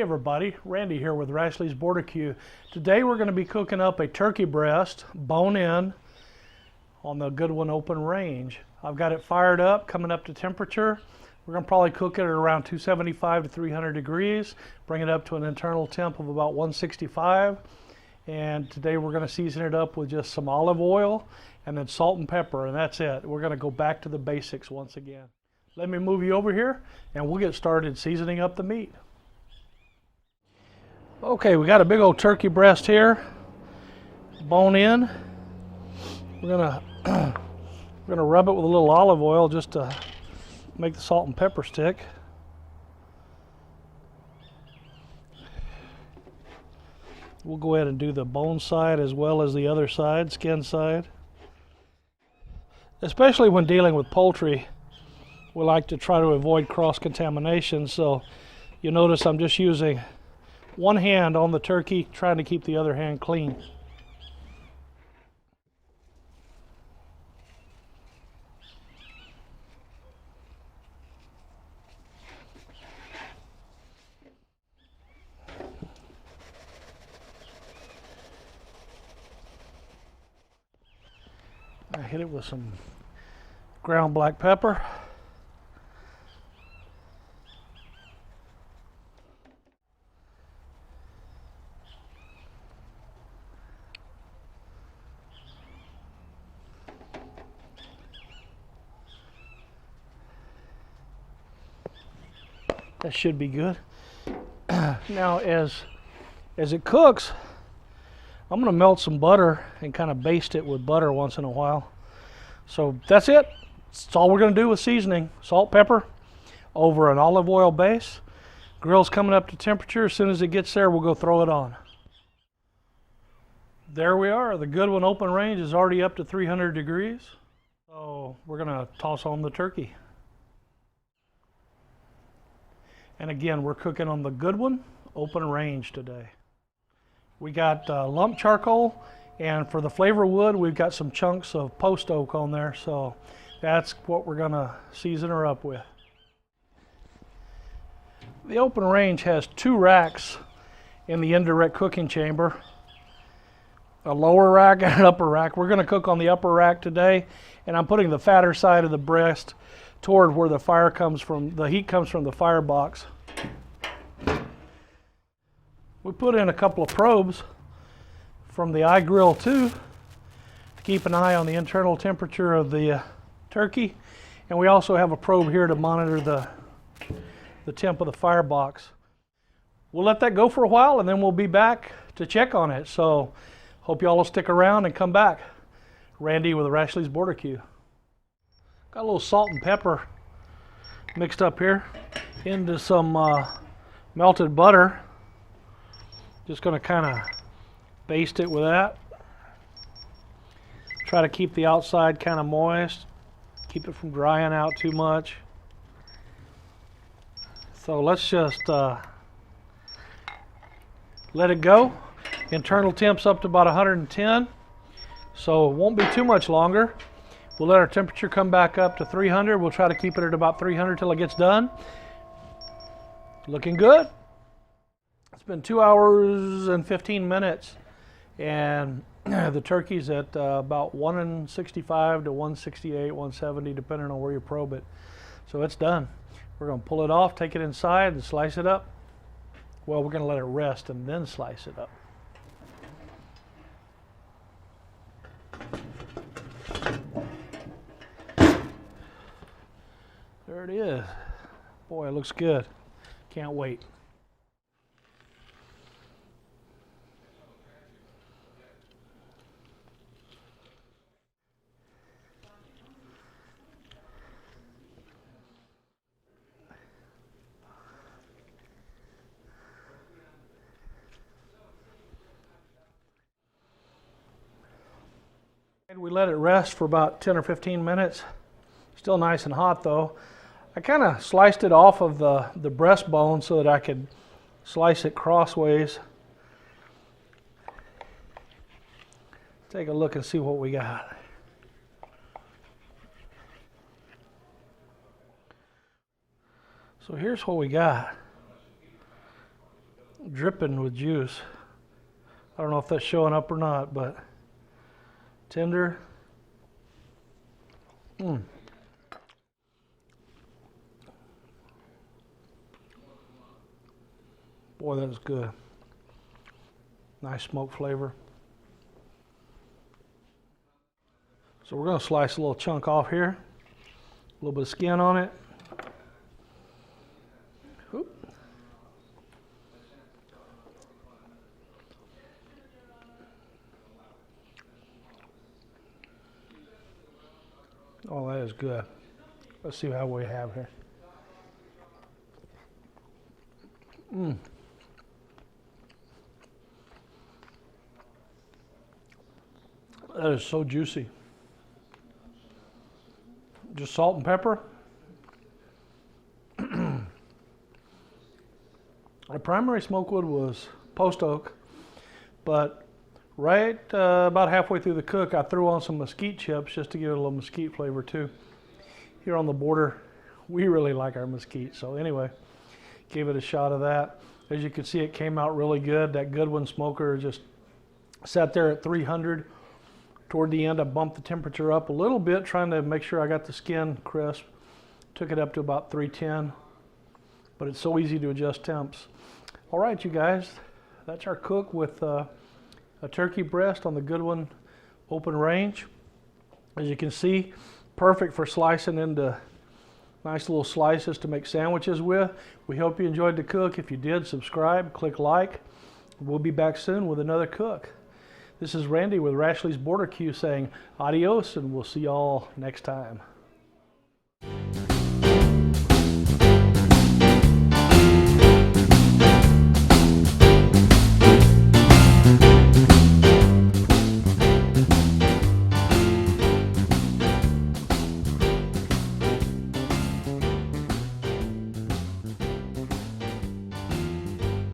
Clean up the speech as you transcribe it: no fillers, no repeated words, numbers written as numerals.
everybody, Randy here with Rashley's BBQ. Today we're going to be cooking up a turkey breast, bone-in, on the Goodwin open range. I've got it fired up, coming up to temperature. We're going to probably cook it at around 275 to 300 degrees, bring it up to an internal temp of about 165. And today we're going to season it up with just some olive oil and then salt and pepper, and that's it. We're going to go back to the basics once again. Let me move you over here and we'll get started seasoning up the meat. Okay, we got a big old turkey breast here, bone in. We're gonna rub it with a little olive oil just to make the salt and pepper stick. We'll go ahead and do the bone side as well as the other side, skin side. Especially when dealing with poultry, we like to try to avoid cross-contamination, so you'll notice I'm just using one hand on the turkey, trying to keep the other hand clean. I hit it with some ground black pepper. That should be good. Now as it cooks, I'm going to melt some butter and kind of baste it with butter once in a while. So that's it. That's all we're going to do with seasoning. Salt, pepper over an olive oil base. Grill's coming up to temperature. As soon as it gets there, we'll go throw it on. There we are. The Goodwin open range is already up to 300 degrees. So we're going to toss on the turkey. And again, we're cooking on the Goodwin open range today. We got lump charcoal, and for the flavor wood, we've got some chunks of post oak on there, so that's what we're gonna season her up with. The open range has two racks in the indirect cooking chamber, a lower rack and an upper rack. We're gonna cook on the upper rack today, and I'm putting the fatter side of the breast toward where the fire comes from, the heat comes from the firebox. We put in a couple of probes from the iGrill too to keep an eye on the internal temperature of the turkey, and we also have a probe here to monitor the temp of the firebox. We'll let that go for a while and then we'll be back to check on it, so hope y'all will stick around and come back. Randy with Rashley's BBQ. Got a little salt and pepper mixed up here into some melted butter. Just going to kind of baste it with that. Try to keep the outside kind of moist. Keep it from drying out too much. So let's just let it go. Internal temp's up to about 110. So it won't be too much longer. We'll let our temperature come back up to 300. We'll try to keep it at about 300 till it gets done. Looking good. It's been 2 hours and 15 minutes, and the turkey's at about 165 to 168, 170, depending on where you probe it. So it's done. We're going to pull it off, take it inside, and slice it up. Well, we're going to let it rest and then slice it up. There it is. Boy, it looks good. Can't wait. We let it rest for about 10 or 15 minutes. Still nice and hot though. I kind of sliced it off of the breastbone so that I could slice it crossways. Take a look and see what we got. So here's what we got. dripping with juice. I don't know if that's showing up or not, but tender. Boy, that is good. Nice smoke flavor. So we're going to slice a little chunk off here. A little bit of skin on it. Oop. Oh, that is good. Let's see how we have here. That is so juicy. Just salt and pepper. Our primary smoke wood was Post Oak, but right about halfway through the cook, I threw on some mesquite chips just to give it a little mesquite flavor too. Here on the border, we really like our mesquite, so anyway, gave it a shot of that. As you can see, it came out really good. That Goodwin smoker just sat there at 300. Toward the end, I bumped the temperature up a little bit, trying to make sure I got the skin crisp. Took it up to about 310, but it's so easy to adjust temps. All right, you guys, that's our cook with a turkey breast on the Goodwin open range. As you can see, perfect for slicing into nice little slices to make sandwiches with. We hope you enjoyed the cook. If you did, subscribe, click like. We'll be back soon with another cook. This is Randy with Rashley's Border Q saying adios, and we'll see y'all next time.